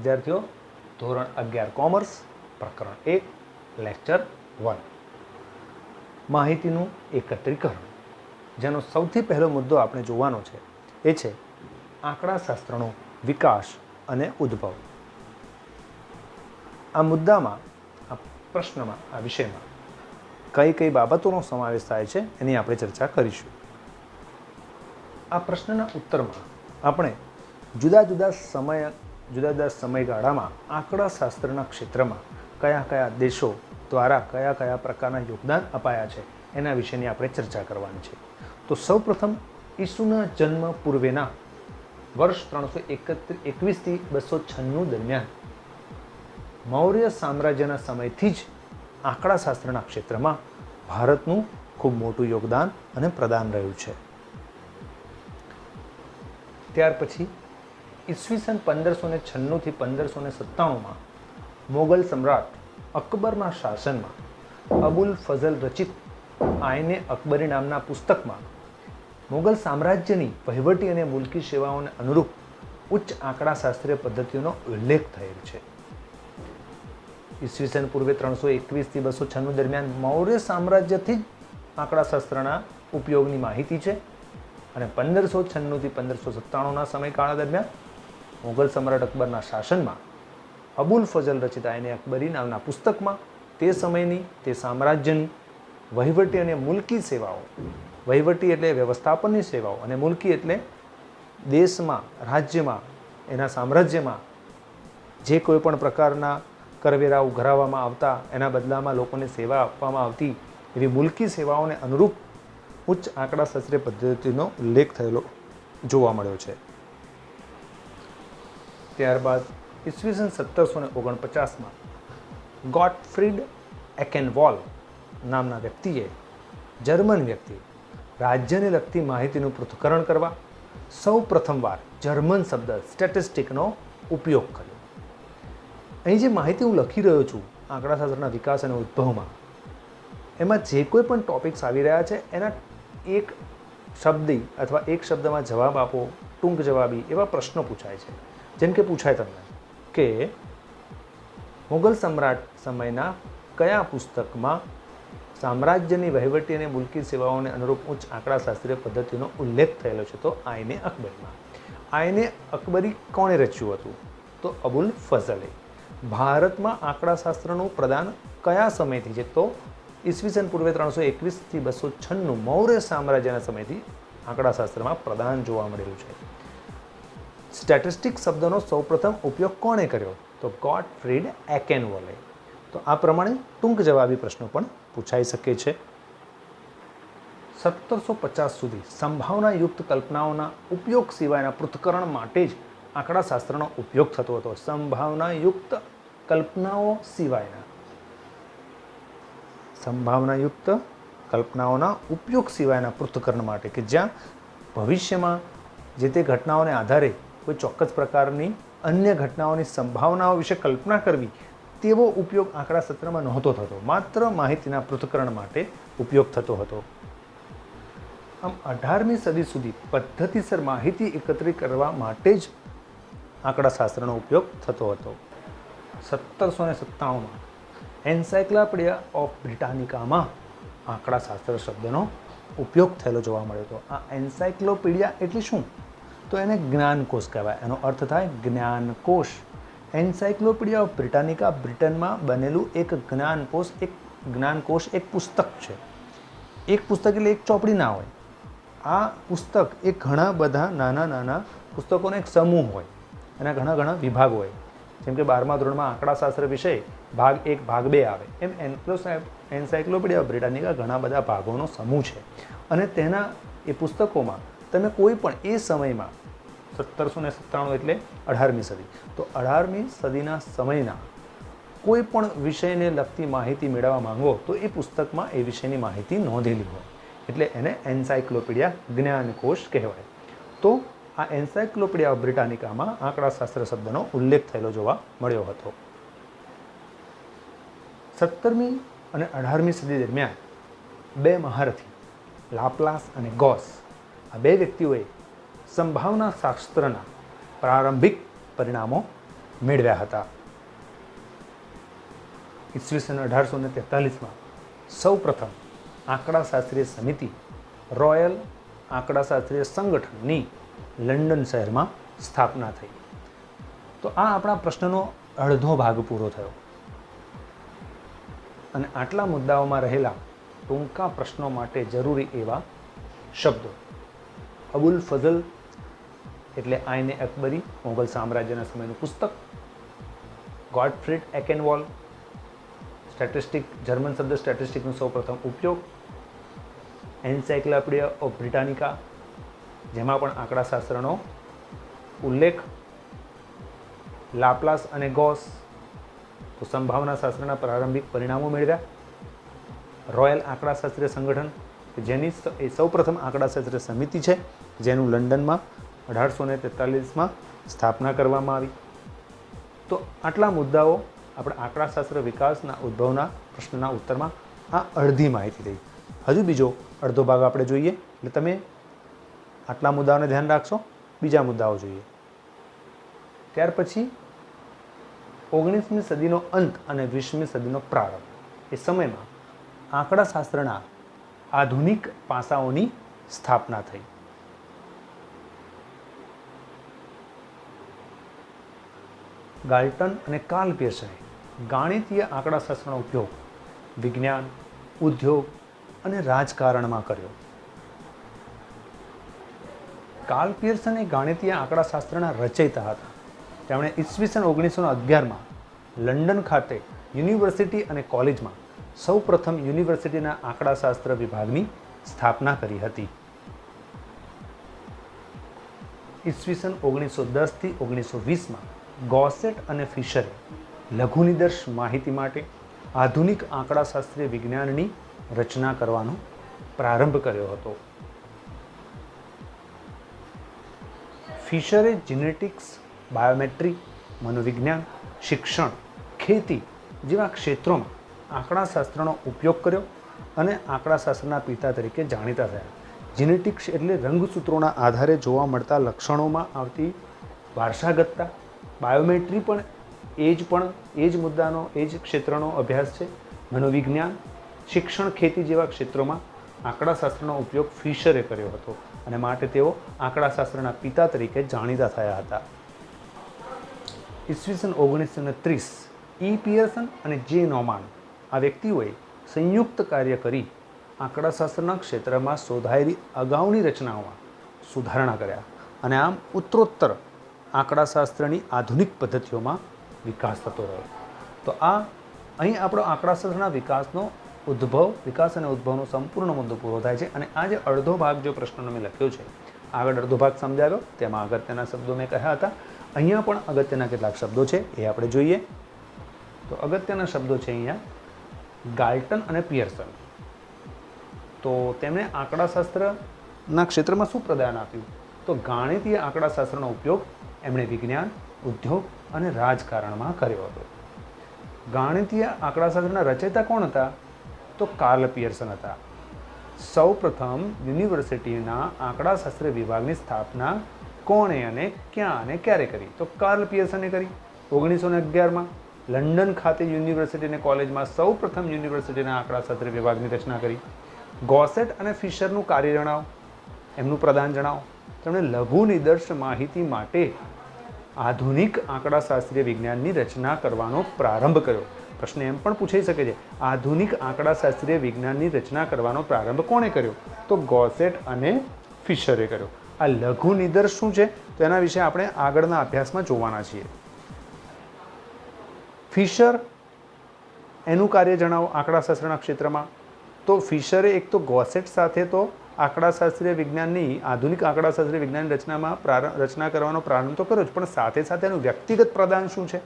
વિદ્યાર્થીઓ, ધોરણ 11 કોમર્સ, પ્રકરણ 1, લેક્ચર 1, માહિતીનું એકત્રીકરણ. જેનો સૌથી પહેલો મુદ્દો આપણે જોવાનો છે એ છે આંકડાશાસ્ત્રનો વિકાસ અને ઉદ્ભવ. આ મુદ્દામાં, આ પ્રશ્નમાં, આ વિષયમાં કઈ કઈ બાબતોનો સમાવેશ થાય છે એની આપણે ચર્ચા કરીશું. આ પ્રશ્નના ઉત્તરમાં આપણે જુદા જુદા સમયગાળામાં આંકડાશાસ્ત્રના ક્ષેત્રમાં કયા કયા દેશો દ્વારા કયા કયા પ્રકારના યોગદાન અપાયા છે એના વિશેની આપણે ચર્ચા કરવાની છે. તો સૌપ્રથમ ઈસુના જન્મ પૂર્વેના વર્ષ 321 થી 296 દરમિયાન મૌર્ય સામ્રાજ્યના સમયથી જ આંકડાશાસ્ત્રના ક્ષેત્રમાં ભારતનું ખૂબ મોટું યોગદાન અને પ્રદાન રહ્યું છે. ત્યાર પછી ઈસવીસન 1596 થી 1597માં મોગલ સમ્રાટ અકબરના શાસનમાં અબુલ ફઝલ રચિત આયને અકબરી નામના પુસ્તકમાં મોગલ સામ્રાજ્યની વહીવટી અને મુલકી સેવાઓને અનુરૂપ ઉચ્ચ આંકડાશાસ્ત્રીય પદ્ધતિઓનો ઉલ્લેખ થયેલ છે. ઈસવીસન પૂર્વે 321 થી 296 દરમિયાન મૌર્ય સામ્રાજ્યથી જ આંકડાશાસ્ત્રના ઉપયોગની માહિતી છે અને 1596 થી 1597ના સમયગાળા દરમિયાન મોગલ સમ્રાટ અકબરના શાસનમાં અબુલ ફઝલ રચિત આયને અકબરી નામના પુસ્તકમાં તે સમયની, તે સામ્રાજ્યની વહીવટી અને મુલકી સેવાઓ, વહીવટી એટલે વ્યવસ્થાપનની સેવાઓ અને મુલકી એટલે દેશમાં, રાજ્યમાં, એના સામ્રાજ્યમાં જે કોઈ પણ પ્રકારના કરવેરા ઉઘરાવવામાં આવતા, એના બદલામાં લોકોને સેવા આપવામાં આવતી એવી મુલકી સેવાઓને અનુરૂપ ઉચ્ચ આંકડાશાસ્ત્રીય પદ્ધતિનો ઉલ્લેખ થયેલો જોવા મળ્યો છે. ત્યારબાદ ઈસવીસન 1749માં ગોટફ્રીડ એકેનવોલ નામના વ્યક્તિએ, જર્મન વ્યક્તિ, રાજ્યને લગતી માહિતીનું પૃથ્થકરણ કરવા સૌ પ્રથમવાર જર્મન શબ્દ સ્ટેટિસ્ટિકનો ઉપયોગ કર્યો. અહીં જે માહિતી હું લખી રહ્યો છું આંકડાશાસ્ત્રના વિકાસ અને ઉદ્ભવમાં, એમાં જે કોઈ પણ ટોપિક્સ આવી રહ્યા છે એના એક શબ્દી અથવા એક શબ્દમાં જવાબ આપો, ટૂંક જવાબી એવા પ્રશ્નો પૂછાય છે. જેમ કે પૂછાય તમને કે મુગલ સમ્રાટ સમયના કયા પુસ્તકમાં સામ્રાજ્યની વહીવટી અને મુલકી સેવાઓને અનુરૂપ ઉચ્ચ આંકડાશાસ્ત્રીય પદ્ધતિનો ઉલ્લેખ થયેલો છે? તો આયને અકબરીમાં. આયને અકબરી કોણે રચ્યું હતું? તો અબુલ ફઝલે. ભારતમાં આંકડાશાસ્ત્રનું પ્રદાન કયા સમયથી છે? તો ઈસવીસન પૂર્વે 321 થી 296 મૌર્ય સામ્રાજ્યના સમયથી આંકડાશાસ્ત્રમાં પ્રદાન જોવા મળેલું છે. સ્ટેટિસ્ટિક શબ્દનો સૌપ્રથમ ઉપયોગ કોણે કર્યો? તો ગોટફ્રીડ એકેનવોલે. તો આ પ્રમાણે ટૂંક જવાબી પ્રશ્નો પણ પૂછાઈ શકે છે. 1750 સુધી સંભાવનાયુક્ત કલ્પનાઓના ઉપયોગ સિવાયના પૃથ્થકરણ માટે જ આંકડાશાસ્ત્રનો ઉપયોગ થતો હતો. સંભાવનાયુક્ત કલ્પનાઓ સિવાયના, સંભાવનાયુક્ત કલ્પનાઓના ઉપયોગ સિવાયના પૃથ્થકરણ માટે, કે જ્યાં ભવિષ્યમાં જે તે ઘટનાઓને આધારે કોઈ ચોક્કસ પ્રકારની અન્ય ઘટનાઓની સંભાવનાઓ વિશે કલ્પના કરવી, તેવો ઉપયોગ આંકડાશાસ્ત્રમાં નહોતો થતો. માત્ર માહિતીના પૃથ્થકરણ માટે ઉપયોગ થતો હતો. આમ 18મી સદી સુધી પદ્ધતિસર માહિતી એકત્રિત કરવા માટે જ આંકડાશાસ્ત્રનો ઉપયોગ થતો હતો. 1797માં એન્સાઇક્લોપીડિયા ઓફ બ્રિટાનિકામાં આંકડાશાસ્ત્ર શબ્દનો ઉપયોગ થયેલો જોવા મળ્યો હતો. આ એન્સાઇક્લોપીડિયા એટલે શું? તો એને જ્ઞાનકોશ કહેવાય. એનો અર્થ થાય જ્ઞાનકોશ. એન્સાઇક્લોપીડિયા ઓફ બ્રિટાનિકા બ્રિટનમાં બનેલું એક જ્ઞાનકોશ, એક પુસ્તક છે. એક પુસ્તક એટલે એક ચોપડી ના હોય. આ પુસ્તક એ ઘણા બધા નાના નાના પુસ્તકોનો એક સમૂહ હોય. એના ઘણા ઘણા વિભાગ હોય. જેમ કે 12મા ધોરણમાં આંકડાશાસ્ત્ર વિષય ભાગ 1, ભાગ 2 આવે, એમ એન્સાઇક્લોપીડિયા ઓફ બ્રિટાનિકા ઘણા બધા ભાગોનો સમૂહ છે. અને તેના એ પુસ્તકોમાં તમે કોઈ પણ એ સમયમાં 1797 એટલે 18મી સદી, તો 18મી સદીના સમયના કોઈ પણ વિષયને લગતી માહિતી મેળવવા માંગો તો એ પુસ્તકમાં એ વિષયની માહિતી નોંધેલી હોય, એટલે એને એન્સાઇક્લોપીડિયા જ્ઞાનકોશ કહેવાય. તો આ એન્સાઇક્લોપીડિયા ઓફ બ્રિટાનિકામાં આંકડાશાસ્ત્ર શબ્દનો ઉલ્લેખ થયેલો જોવા મળ્યો હતો. 17મી અને 18મી સદી દરમિયાન બે મહારથી લાપ્લાસ અને ગોસ, આ બે વ્યક્તિઓએ સંભાવના શાસ્ત્રના પ્રારંભિક પરિણામો મેળવ્યા હતા. ઈસવીસન 1843માં સૌ પ્રથમ આંકડાશાસ્ત્રીય સમિતિ રોયલ આંકડાશાસ્ત્રીય સંગઠનની લંડન શહેરમાં સ્થાપના થઈ. તો આ આપણા પ્રશ્નનો અડધો ભાગ પૂરો થયો અને આટલા મુદ્દાઓમાં રહેલા ટૂંકા પ્રશ્નો માટે જરૂરી એવા શબ્દો. અબુલ ફઝલ એટલે આઈને અકબરી, મોગલ સામ્રાજ્યના સમયનું પુસ્તક. ગોટફ્રીડ એકેનવોલ, સ્ટેટિસ્ટિક, જર્મન શબ્દ સ્ટેટિસ્ટિકનો સૌપ્રથમ ઉપયોગ. એન્સાઇક્લોપીડિયા ઓફ બ્રિટાનિકા, જેમાં પણ આંકડાશાસ્ત્રનો ઉલ્લેખ. લાપ્લાસ અને ગોસ, તો સંભાવના શાસ્ત્રના પ્રારંભિક પરિણામો મેળવ્યા. રોયલ આંકડાશાસ્ત્રીય સંગઠન, કે જેની એ સૌપ્રથમ આંકડાશાસ્ત્રીય સમિતિ છે, જેનું લંડનમાં 1843માં સ્થાપના કરવામાં આવી. તો આટલા મુદ્દાઓ આપણે આંકડાશાસ્ત્ર વિકાસના ઉદ્ભવના પ્રશ્નના ઉત્તરમાં આ અડધી માહિતી થઈ. હજુ બીજો અડધો ભાગ આપણે જોઈએ, એટલે તમે આટલા મુદ્દાઓને ધ્યાન રાખશો. બીજા મુદ્દાઓ જોઈએ. ત્યાર પછી 19મી સદીનો અંત અને 20મી સદીનો પ્રારંભ, એ સમયમાં આંકડાશાસ્ત્રના આધુનિક પાસાઓની સ્થાપના થઈ. ગાલ્ટન અને કાર્લ પિયર્સને ગાણિતીય આંકડાશાસ્ત્રનો ઉપયોગ વિજ્ઞાન, ઉદ્યોગ અને રાજકારણમાં કર્યો. કાર્લ પિયર્સન એ ગાણિતીય આંકડાશાસ્ત્રના રચયિતા હતા. તેમણે ઈસવીસન 1911માં લંડન ખાતે યુનિવર્સિટી અને કોલેજમાં સૌ પ્રથમ યુનિવર્સિટીના આંકડાશાસ્ત્ર વિભાગની સ્થાપના કરી હતી. ઈસવીસન 1910થી 1920માં ગોસેટ અને ફિશરે લઘુનિદર્શ માહિતી માટે આધુનિક આંકડાશાસ્ત્રીય વિજ્ઞાનની રચના કરવાનો પ્રારંભ કર્યો હતો. ફિશરે જીનેટિક્સ, બાયોમેટ્રી, મનોવિજ્ઞાન, શિક્ષણ, ખેતી જેવા ક્ષેત્રોમાં આંકડાશાસ્ત્રનો ઉપયોગ કર્યો અને આંકડાશાસ્ત્રના પિતા તરીકે જાણીતા થયા. જીનેટિક્સ એટલે રંગસૂત્રોના આધારે જોવા મળતા લક્ષણોમાં આવતી વારસાગતતા. બાયોમેટ્રી પણ એ જ મુદ્દાનો, એ જ ક્ષેત્રનો અભ્યાસ છે. મનોવિજ્ઞાન, શિક્ષણ, ખેતી જેવા ક્ષેત્રોમાં આંકડાશાસ્ત્રનો ઉપયોગ ફિશરે કર્યો હતો અને માટે તેઓ આંકડાશાસ્ત્રના પિતા તરીકે જાણીતા થયા હતા. ઈસવીસન 1930 ઈ પિયર્સન અને જે નોમાન આ વ્યક્તિઓએ સંયુક્ત કાર્ય કરી આંકડાશાસ્ત્રના ક્ષેત્રમાં શોધાયેલી અગાઉની રચનાઓમાં સુધારણા કર્યા અને આમ ઉત્તરોત્તર આંકડાશાસ્ત્રની આધુનિક પદ્ધતિઓમાં વિકાસ થતો રહ્યો. તો અહીં આપણો આંકડાશાસ્ત્રના વિકાસ અને ઉદ્ભવનો સંપૂર્ણ મુદ્દો પૂરો થાય છે. અને આ જે અડધો ભાગ જો પ્રશ્નનો મેં લખ્યો છે, આગળ અડધો ભાગ સમજાવ્યો, તેમાં અગત્યના શબ્દો મેં કહ્યા હતા. અહીંયા પણ અગત્યના કેટલાક શબ્દો છે, એ આપણે જોઈએ. તો અગત્યના શબ્દો છે અહીંયા ગાલ્ટન અને પિયર્સન. તો તેમણે આંકડાશાસ્ત્રના ક્ષેત્રમાં શું પ્રદાન આપ્યું? તો ગાણિતીય આંકડાશાસ્ત્રનો ઉપયોગ એમણે વિજ્ઞાન, ઉદ્યોગ અને રાજકારણમાં કર્યો હતો. ગાણિતીય આંકડાશાસ્ત્રના રચયિતા કોણ હતા? તો કાર્લ પિયર્સન હતા. સૌ પ્રથમ યુનિવર્સિટીના આંકડાશાસ્ત્ર વિભાગની સ્થાપના કોણે અને ક્યાં અને ક્યારે કરી? તો કાર્લ પિયર્સને કરી 1911માં. લંડન ખાતે યુનિવર્સિટી અને કોલેજમાં સૌ પ્રથમ યુનિવર્સિટીના આંકડાશાસ્ત્ર વિભાગની રચના કરી. ગોસેટ અને ફિશરનું કાર્ય જણાવો, એમનું પ્રદાન જણાવો. તેમણે લઘુ નિદર્શ માહિતી માટે આધુનિક આંકડાશાસ્ત્રીય વિજ્ઞાનની રચના કરવાનો પ્રારંભ કર્યો. પ્રશ્ન એમ પણ પૂછાઈ શકે છે, આધુનિક આંકડાશાસ્ત્રીય વિજ્ઞાનની રચના કરવાનો પ્રારંભ કોણે કર્યો? તો ગોસેટ અને ફિશરે કર્યો. આ લઘુ નિદર્શ શું છે તો એના વિશે આપણે આગળના અભ્યાસમાં જોવાના છીએ. ફિશર, એનું કાર્ય જણાવો આંકડાશાસ્ત્રના ક્ષેત્રમાં. તો ફિશરે એક તો ગોસેટ સાથે તો આંકડાશાસ્ત્રીય વિજ્ઞાનની, આધુનિક આંકડાશાસ્ત્રીય વિજ્ઞાનની રચના કરવાનો પ્રારંભ તો કર્યો જ, પણ સાથે સાથે એનું વ્યક્તિગત પ્રદાન શું છે?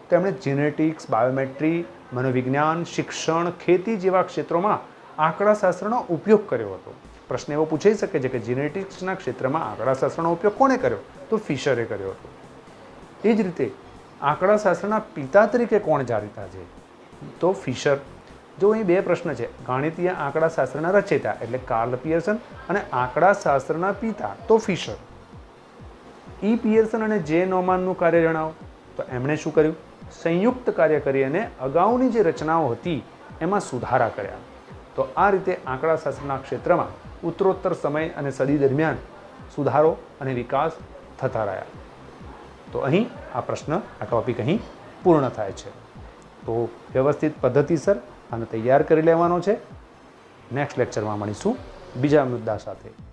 તો એમણે જીનેટિક્સ, બાયોમેટ્રી, મનોવિજ્ઞાન, શિક્ષણ, ખેતી જેવા ક્ષેત્રોમાં આંકડાશાસ્ત્રનો ઉપયોગ કર્યો હતો. પ્રશ્ન એવો પૂછાઈ શકે છે કે જીનેટિક્સના ક્ષેત્રમાં આંકડાશાસ્ત્રનો ઉપયોગ કોણે કર્યો? તો ફિશરે કર્યો હતો. એ જ રીતે આંકડાશાસ્ત્રના પિતા તરીકે કોણ જાણીતા છે? તો ફિશર. જો અહીં બે પ્રશ્ન છે, ગાણિતીય આંકડાશાસ્ત્રના રચયિતા એટલે કાર્લ પિયર્સન અને આંકડાશાસ્ત્રના પિતા તો ફિશર. ઈ પિયર્સન અને જે નોમાનનું કાર્ય જણાવો. તો એમણે શું કર્યું? સંયુક્ત કાર્ય કરી અને અગાઉની જે રચનાઓ હતી એમાં સુધારા કર્યા. તો આ રીતે આંકડાશાસ્ત્રના ક્ષેત્રમાં ઉત્તરોત્તર સમય અને સદી દરમિયાન સુધારો અને વિકાસ થતા રહ્યા. તો અહીં આ પ્રશ્ન, આ ટૉપિક અહીં પૂર્ણ થાય છે. તો વ્યવસ્થિત પદ્ધતિસર આને તૈયાર કરી લેવાનો છે. નેક્સ્ટ લેક્ચરમાં મળીશું બીજા મુદ્દા સાથે.